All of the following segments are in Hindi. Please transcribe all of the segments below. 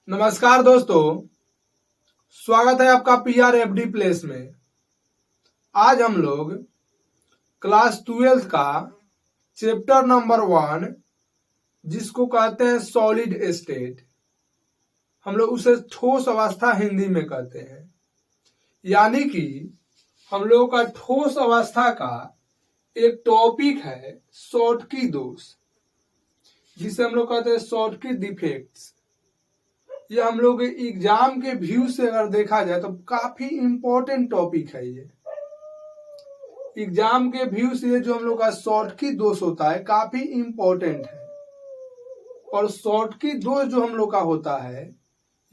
नमस्कार दोस्तों, स्वागत है आपका PRFD प्लेस में। आज हम लोग क्लास 12 का चैप्टर नंबर 1 जिसको कहते हैं सॉलिड स्टेट, हम लोग उसे ठोस अवस्था हिंदी में कहते हैं। यानी कि हम लोग का ठोस अवस्था का एक टॉपिक है शॉटकी दोष, जिसे हम लोग कहते हैं शॉटकी डिफेक्ट्स। ये हम लोग एग्जाम के व्यू से अगर देखा जाए तो काफी इंपॉर्टेंट टॉपिक है। ये एग्जाम के व्यू से जो हम लोग का शॉटकी दोष होता है काफी इंपॉर्टेंट है। और शॉटकी दोष जो हम लोग का होता है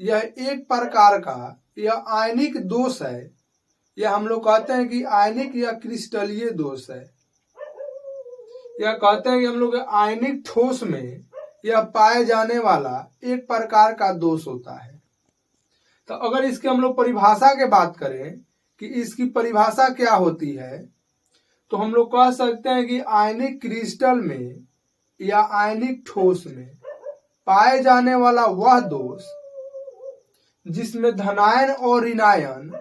यह एक प्रकार का यह आयनिक दोष है। यह हम लोग कहते हैं कि आयनिक या क्रिस्टलीय दोष है। यह कहते हैं कि हम लोग आयनिक ठोस में यह पाए जाने वाला एक प्रकार का दोष होता है। तो अगर इसके हम लोग परिभाषा के बात करें कि इसकी परिभाषा क्या होती है, तो हम लोग कह सकते हैं कि आयनिक क्रिस्टल में या आयनिक ठोस में पाए जाने वाला वह दोष जिसमें धनायन और ऋणायन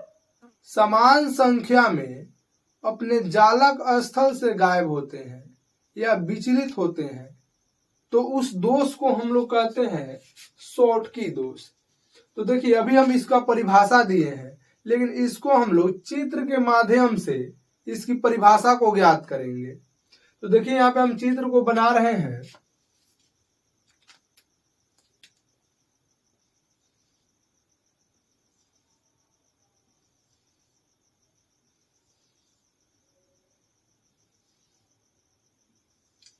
समान संख्या में अपने जालक स्थल से गायब होते हैं या विचलित होते हैं, तो उस दोष को हम लोग कहते हैं शॉटकी दोष। तो देखिए अभी हम इसका परिभाषा दिए हैं, लेकिन इसको हम लोग चित्र के माध्यम से इसकी परिभाषा को ज्ञात करेंगे। तो देखिए यहाँ पे हम चित्र को बना रहे हैं।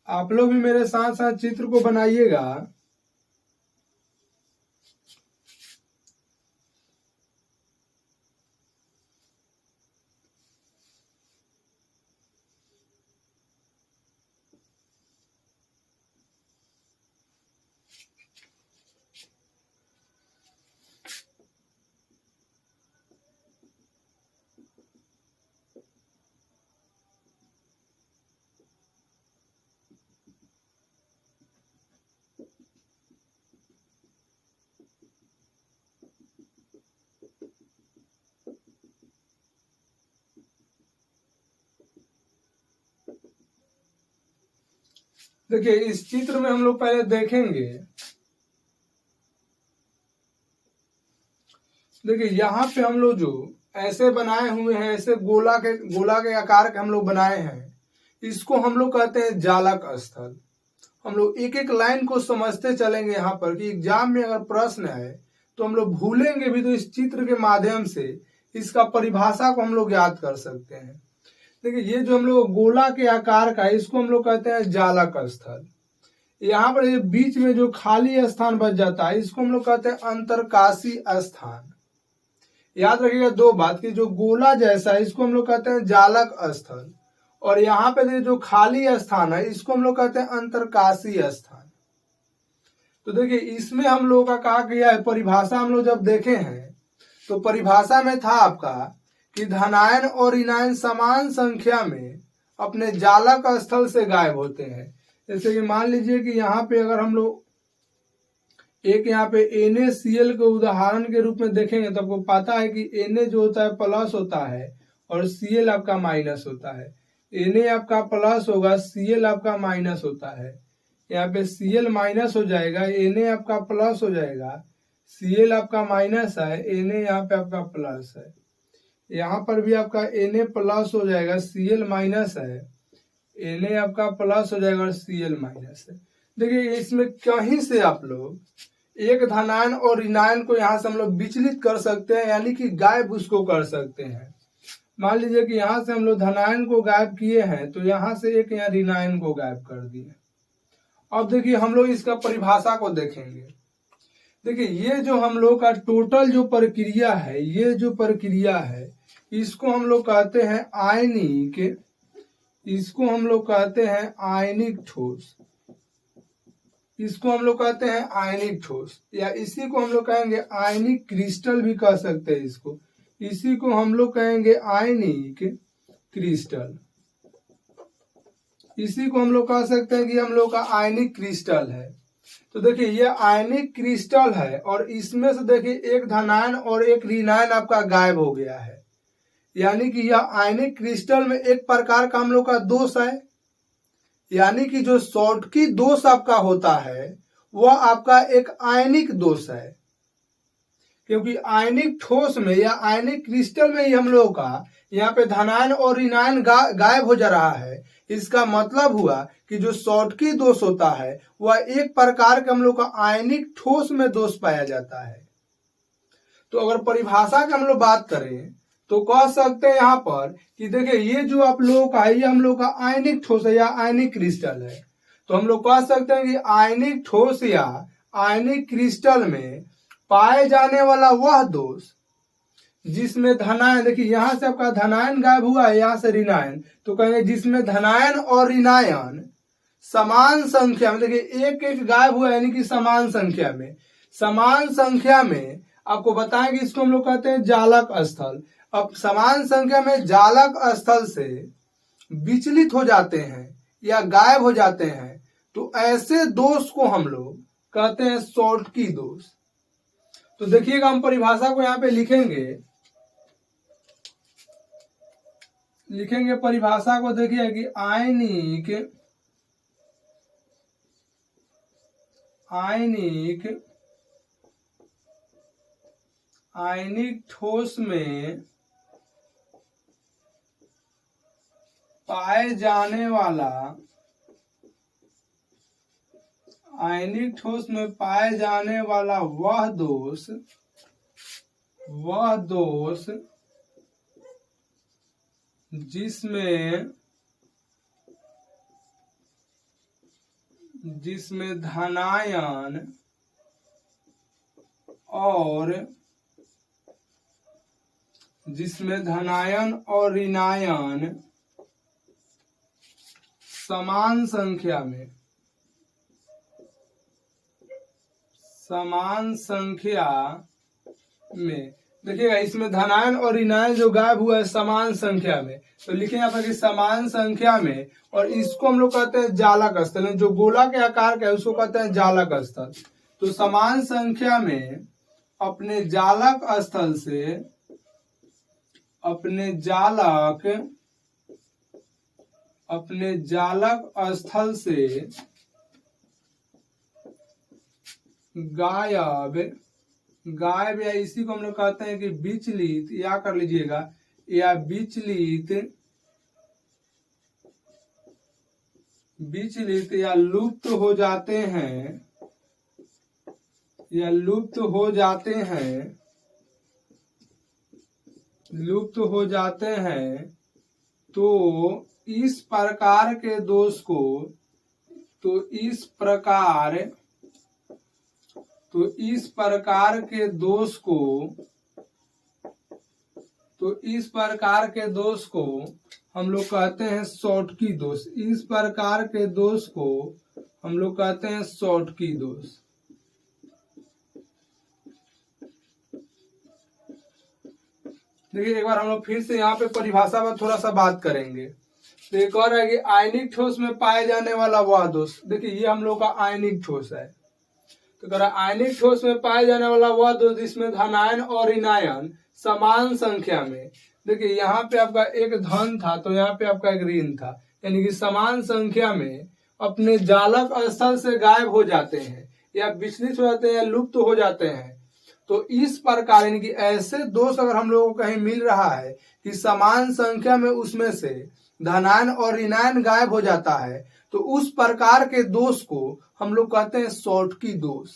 आप लोग भी मेरे साथ साथ चित्र को बनाइएगा। देखिए इस चित्र में हम लोग पहले देखेंगे। देखिए यहाँ पे हम लोग जो ऐसे बनाए हुए हैं, ऐसे गोला के आकार के हम लोग बनाए हैं, इसको हम लोग कहते हैं जालक स्थल। हम लोग एक एक लाइन को समझते चलेंगे यहाँ पर कि एग्जाम में अगर प्रश्न है तो हम लोग भूलेंगे भी तो इस चित्र के माध्यम से इसका परिभाषा को हम लोग याद कर सकते हैं। देखिए ये जो हम लोग गोला के आकार का है इसको हम लोग कहते हैं जालक स्थल। यहाँ पर ये बीच में जो खाली स्थान बच जाता है इसको हम लोग कहते हैं अंतरकाशी स्थान। याद रखिएगा दो बात कि जो गोला जैसा है इसको हम लोग कहते हैं जालक स्थल, और यहाँ पे जो खाली स्थान है इसको हम लोग कहते हैं अंतरकाशी स्थान। तो देखिए इसमें हम लोगों का कहा गया है, परिभाषा हम लोग जब देखे हैं तो परिभाषा में था आपका कि धनायन और ऋणायन समान संख्या में अपने जालक स्थल से गायब होते हैं। जैसे कि मान लीजिए कि यहाँ पे अगर हम लोग एक यहाँ पे NaCl के उदाहरण के रूप में देखेंगे तो आपको पता है कि Na जो होता है प्लस होता है और Cl आपका माइनस होता है। Na आपका प्लस होगा, Cl आपका माइनस होता है। यहाँ पे Cl माइनस हो जाएगा, Na आपका प्लस हो जाएगा, Cl आपका माइनस है, Na यहाँ पे आपका प्लस है। यहाँ पर भी आपका Na प्लस हो जाएगा, Cl माइनस है, Na आपका प्लस हो जाएगा और Cl माइनस है। देखिए इसमें कहीं से आप लोग एक धनायन और ऋणायन को यहाँ से हम लोग विचलित कर सकते हैं, यानी कि गायब उसको कर सकते हैं। मान लीजिए कि यहाँ से हम लोग धनायन को गायब किए हैं तो यहाँ से एक यहाँ ऋणायन को गायब कर दिए। अब देखिए हम लोग इसका परिभाषा को देखेंगे। देखिए ये जो हम लोग का टोटल जो प्रक्रिया है, ये जो प्रक्रिया है इसको हम लोग कहते हैं आयनिक, इसको हम लोग कहते हैं आयनिक ठोस, इसको हम लोग कहते हैं आयनिक ठोस, या इसी को हम लोग कहेंगे आयनिक क्रिस्टल भी कह सकते हैं। इसको इसी को हम लोग कहेंगे आयनिक क्रिस्टल, इसी को हम लोग कह सकते हैं कि हम लोग का आयनिक क्रिस्टल है। तो देखिए ये आयनिक क्रिस्टल है और इसमें से देखिए एक धनायन और एक ऋणायन आपका गायब हो गया है, यानी कि यह आयनिक क्रिस्टल में एक प्रकार का हम लोग का दोष है। यानी कि जो शॉर्टकी दोष आपका होता है वह आपका एक आयनिक दोष है, क्योंकि आयनिक ठोस में या आयनिक क्रिस्टल में ही हम लोगों का यहाँ पे धनायन और ऋणायन गायब हो जा रहा है। इसका मतलब हुआ कि जो शॉर्टकी दोष होता है वह एक प्रकार के हम लोग का आयनिक ठोस में दोष पाया जाता है। तो अगर परिभाषा की हम लोग बात करें तो कह सकते हैं यहाँ पर कि देखिए ये जो आप लोगों का है ये हम लोग का आयनिक ठोस है या आयनिक क्रिस्टल है। तो हम लोग कह सकते हैं कि आयनिक ठोस या आयनिक क्रिस्टल में पाए जाने वाला वह दोष जिसमें धनायन, देखिए यहां से आपका धनायन गायब हुआ है, यहां से ऋणायन, तो कहेंगे जिसमें धनायन और ऋणायन समान संख्या में, देखिए एक एक गायब हुआ यानी कि समान संख्या में, समान संख्या में आपको बताएंगे इसको हम लोग कहते हैं जालक स्थल। अब समान संख्या में जालक स्थल से विचलित हो जाते हैं या गायब हो जाते हैं, तो ऐसे दोष को हम लोग कहते हैं शॉर्टकी दोष। तो देखिएगा हम परिभाषा को यहाँ पे लिखेंगे परिभाषा को, देखिए कि आयनिक ठोस में पाए जाने वाला, आयनिक ठोस में पाए जाने वाला वह दोष जिसमें धनायन और ऋणायन समान संख्या में, देखिएगा इसमें धनायन और ऋणायन जो गायब हुआ है समान संख्या में, तो लिखे यहाँ पर कि समान संख्या में, और इसको हम लोग कहते हैं जालक स्थल। जो गोला के आकार का है उसको कहते हैं जालक स्थल। तो समान संख्या में अपने जालक स्थल से गायब या इसी को हम लोग कहते हैं कि विचलित, या कर लीजिएगा, या विचलित या लुप्त हो जाते हैं, तो इस प्रकार के दोष को हम लोग कहते हैं शॉर्टकी दोष। इस प्रकार के दोष को हम लोग कहते हैं शॉर्टकी दोष। देखिए एक बार हम लोग फिर से यहाँ पे परिभाषा पर थोड़ा सा बात करेंगे। तो एक और है कि आयनिक ठोस में पाए जाने वाला वह दोष, देखिए ये हम लोग का आयनिक ठोस है। तो कह रहा आयनिक ठोस में पाए जाने वाला वह दोष जिसमें धनायन और ऋणायन समान संख्या में, देखिए यहाँ पे आपका एक धन था तो यहाँ पे आपका एक ऋण था, यानी कि समान संख्या में अपने जालक स्थल से गायब हो जाते हैं या विचलित हो जाते हैं या लुप्त हो जाते हैं। तो इस प्रकार यानी कि ऐसे दोष अगर हम लोगों को कहीं मिल रहा है कि समान संख्या में उसमें से धनायन और ऋणायन गायब हो जाता है, तो उस प्रकार के दोष को हम लोग कहते हैं शॉर्टकी दोष।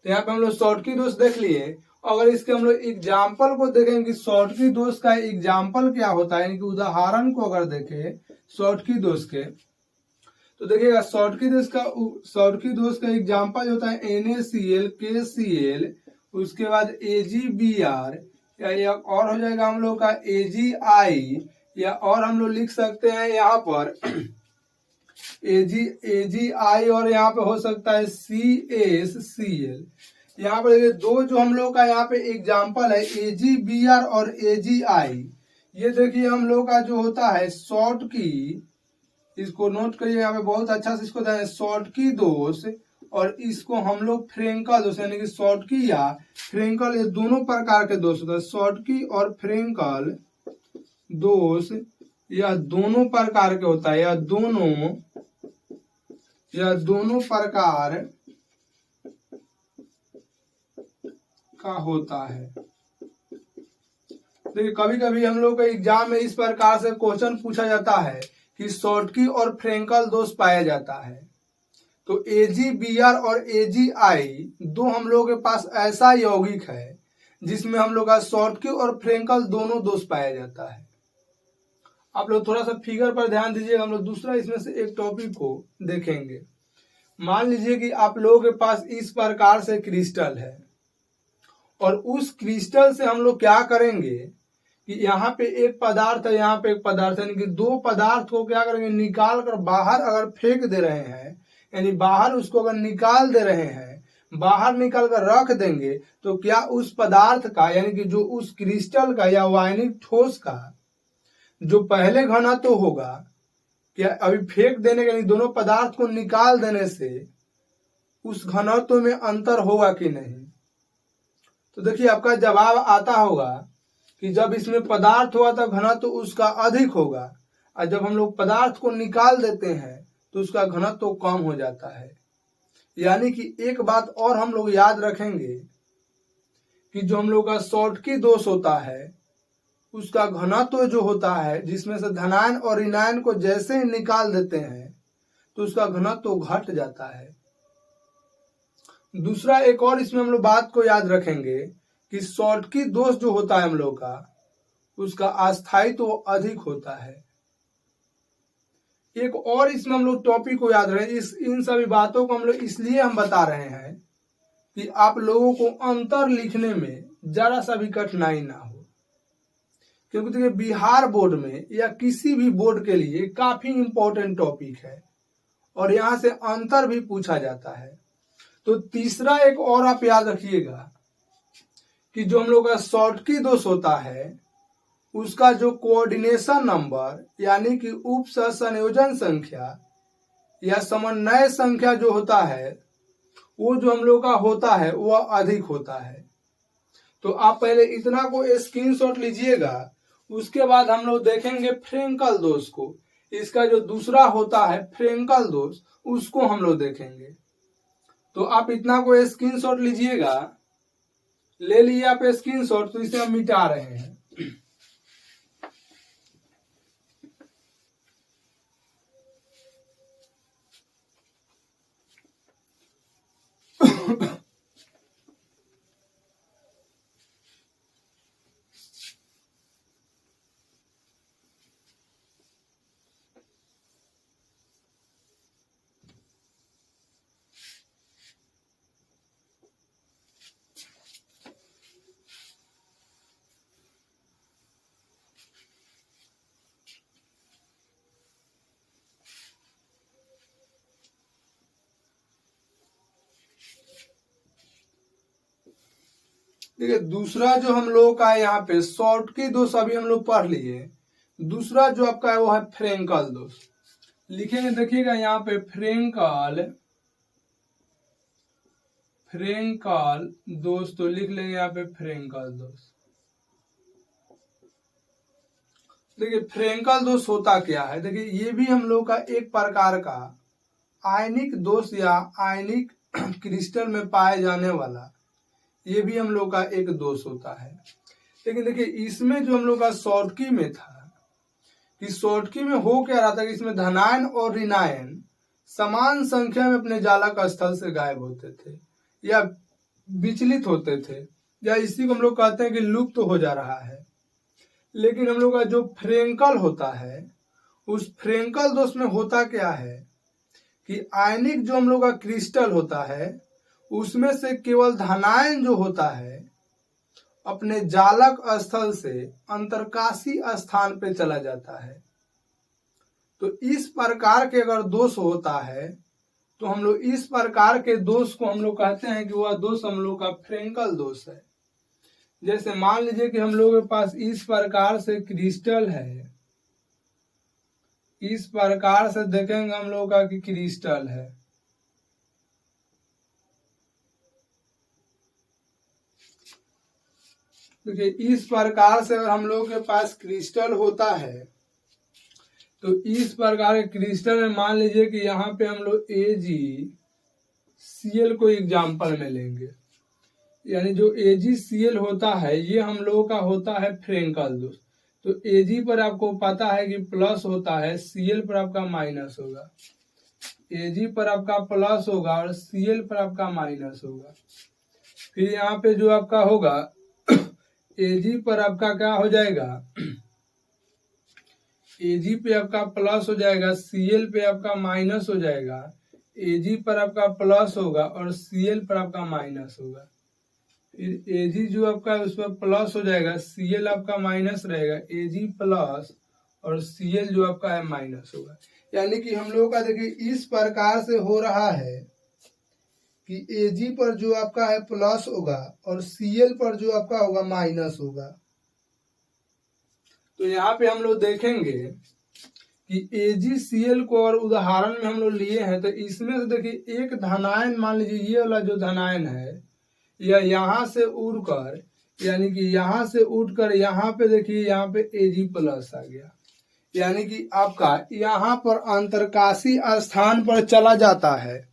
तो यहाँ पे हम लोग शॉर्टकी दोष देख लिए। अगर इसके हम लोग एग्जाम्पल को देखें कि शॉर्टकी दोष का एग्जाम्पल क्या होता है, यानी कि उदाहरण को अगर देखें शॉर्टकी दोष के, तो देखिएगा शॉर्टकी दोष का एग्जाम्पल होता है NaCl, KCl, उसके बाद AgBr, या और हो जाएगा हम लोग का AgI, या और हम लोग लिख सकते हैं यहाँ पर AgI, और यहाँ पे हो सकता है CaCl। यहाँ पर दो जो हम लोग का यहाँ पे एग्जाम्पल है AgBr और AgI, ये देखिए हम लोग का जो होता है शॉर्टकी, इसको नोट करिए यहाँ पे बहुत अच्छा से, इसको शॉर्टकी दोष और इसको हम लोग फ्रेंकल दोष यानी कि शॉर्टकी या फ्रेंकल, ये दोनों प्रकार के दोष होता है। शॉर्टकी और फ्रेंकल दोष यह दोनों प्रकार के होता है, यह दोनों प्रकार का होता है। देखिए कभी कभी हम लोग के एग्जाम में इस प्रकार से क्वेश्चन पूछा जाता है कि शॉर्टकी और फ्रेंकल दोष पाया जाता है। तो AgBr और AgI दो हम लोग के पास ऐसा यौगिक है जिसमें हम लोग का शॉर्टकी और फ्रेंकल दोनों दोष पाया जाता है। आप लोग थोड़ा सा फिगर पर ध्यान दीजिएगा, हम लोग दूसरा इसमें से एक टॉपिक को देखेंगे। मान लीजिए कि आप लोगों के पास इस प्रकार से क्रिस्टल है और उस क्रिस्टल से हम लोग क्या करेंगे कि यहाँ पे एक पदार्थ है, यहाँ पे एक पदार्थ है, यानी कि दो पदार्थ को क्या करेंगे, निकाल कर बाहर अगर फेंक दे रहे हैं, यानी बाहर उसको अगर निकाल दे रहे हैं, बाहर निकाल कर रख देंगे, तो क्या उस पदार्थ का यानी कि जो उस क्रिस्टल का या वायनिक ठोस का जो पहले घनत्व होगा, क्या अभी फेंक देने के दोनों पदार्थ को निकाल देने से उस घनत्व में अंतर होगा कि नहीं? तो देखिए आपका जवाब आता होगा कि जब इसमें पदार्थ होगा तब घनत्व उसका अधिक होगा, और जब हम लोग पदार्थ को निकाल देते हैं तो उसका घनत्व कम हो जाता है। यानी कि एक बात और हम लोग याद रखेंगे कि जो हम लोग का शॉर्टकी दोष होता है उसका घनत्व जो होता है, जिसमें से धनायन और ऋणायन को जैसे ही निकाल देते हैं तो उसका घनत्व घट जाता है। दूसरा एक और इसमें हम लोग बात को याद रखेंगे कि शॉर्टकी दोष जो होता है हम लोग का, उसका अस्थायित्व तो अधिक होता है। एक और इसमें हम लोग टॉपिक को याद रखें, इन सभी बातों को हम लोग इसलिए हम बता रहे हैं कि आप लोगों को अंतर लिखने में जरा सा भी कठिनाई ना हो, क्योंकि देखिए बिहार बोर्ड में या किसी भी बोर्ड के लिए काफी इंपॉर्टेंट टॉपिक है और यहाँ से अंतर भी पूछा जाता है। तो तीसरा एक और आप याद रखिएगा कि जो हम लोग का शॉर्टकी दोष होता है उसका जो कोऑर्डिनेशन नंबर यानी कि उप संयोजन संख्या या समन्वय संख्या जो होता है वो जो हम लोग का होता है वह अधिक होता है। तो आप पहले इतना को स्क्रीनशॉट लीजिएगा, उसके बाद हम लोग देखेंगे फ्रेंकल दोष को। इसका जो दूसरा होता है फ्रेंकल दोष, उसको हम लोग देखेंगे। तो आप इतना को स्क्रीनशॉट लीजिएगा, ले लिए आप स्क्रीनशॉट, तो इसे हम मिटा रहे हैं। देखिए दूसरा जो हम लोग का है यहाँ पे शॉर्टकी दोष अभी हम लोग पढ़ लिए। दूसरा जो आपका है वो है फ्रेंकल दोष। लिखेंगे, देखिएगा यहाँ पे फ्रेंकल दोष, तो लिख लेंगे यहाँ पे फ्रेंकल दोष। देखिए फ्रेंकल दोष होता क्या है, देखिए ये भी हम लोग का एक प्रकार का आयनिक दोष या आयनिक क्रिस्टल में पाए जाने वाला ये भी हम लोग का एक दोष होता है। लेकिन देखिए इसमें जो हम लोग का शॉर्टकी में था कि शॉर्टकी में हो क्या रहा था कि इसमें धनायन और ऋणायन समान संख्या में अपने जालक स्थल से गायब होते थे या विचलित होते थे, या इसी को हम लोग कहते हैं कि लुप्त तो हो जा रहा है। लेकिन हम लोग का जो फ्रेंकल होता है उस फ्रेंकल दोष में होता क्या है कि आयनिक जो हम लोग का क्रिस्टल होता है उसमें से केवल धनायन जो होता है अपने जालक स्थल से अंतरकाशी स्थान पे चला जाता है। तो इस प्रकार के अगर दोष होता है तो हम लोग इस प्रकार के दोष को हम लोग कहते हैं कि वह दोष हम लोग का फ्रेंकल दोष है। जैसे मान लीजिए कि हम लोग के पास इस प्रकार से क्रिस्टल है, इस प्रकार से देखेंगे हम लोग का कि क्रिस्टल है, देखिए इस प्रकार से अगर हम लोग के पास क्रिस्टल होता है तो इस प्रकार के क्रिस्टल में मान लीजिए कि यहाँ पे हम लोग AgCl को एग्जाम्पल में लेंगे, यानी जो AgCl होता है ये हम लोगों का होता है फ्रेंकल दोस्त। तो Ag पर आपको पता है कि प्लस होता है, Cl पर आपका माइनस होगा। Ag पर आपका प्लस होगा और Cl पर आपका माइनस होगा। फिर यहाँ पे जो आपका होगा Ag पर आपका क्या हो जाएगा, Ag पे आपका प्लस हो जाएगा, Cl पे आपका माइनस हो जाएगा। Ag पर आपका प्लस होगा और Cl पर आपका माइनस होगा। फिर Ag जो आपका उस पर प्लस हो जाएगा, Cl आपका माइनस रहेगा, Ag प्लस और Cl जो आपका है माइनस होगा। यानी कि हम लोगों का देखिए इस प्रकार से हो रहा है कि Ag पर जो आपका है प्लस होगा और Cl पर जो आपका होगा माइनस होगा। तो यहाँ पे हम लोग देखेंगे कि AgCl को और उदाहरण में हम लोग लिए हैं, तो इसमें से देखिए एक धनायन मान लीजिए ये वाला जो धनायन है यह यहाँ से उड़कर, यानी कि यहाँ से उठकर यहाँ पे देखिए यहाँ पे Ag प्लस आ गया, यानी कि आपका यहाँ पर अंतरकाशी स्थान पर चला जाता है।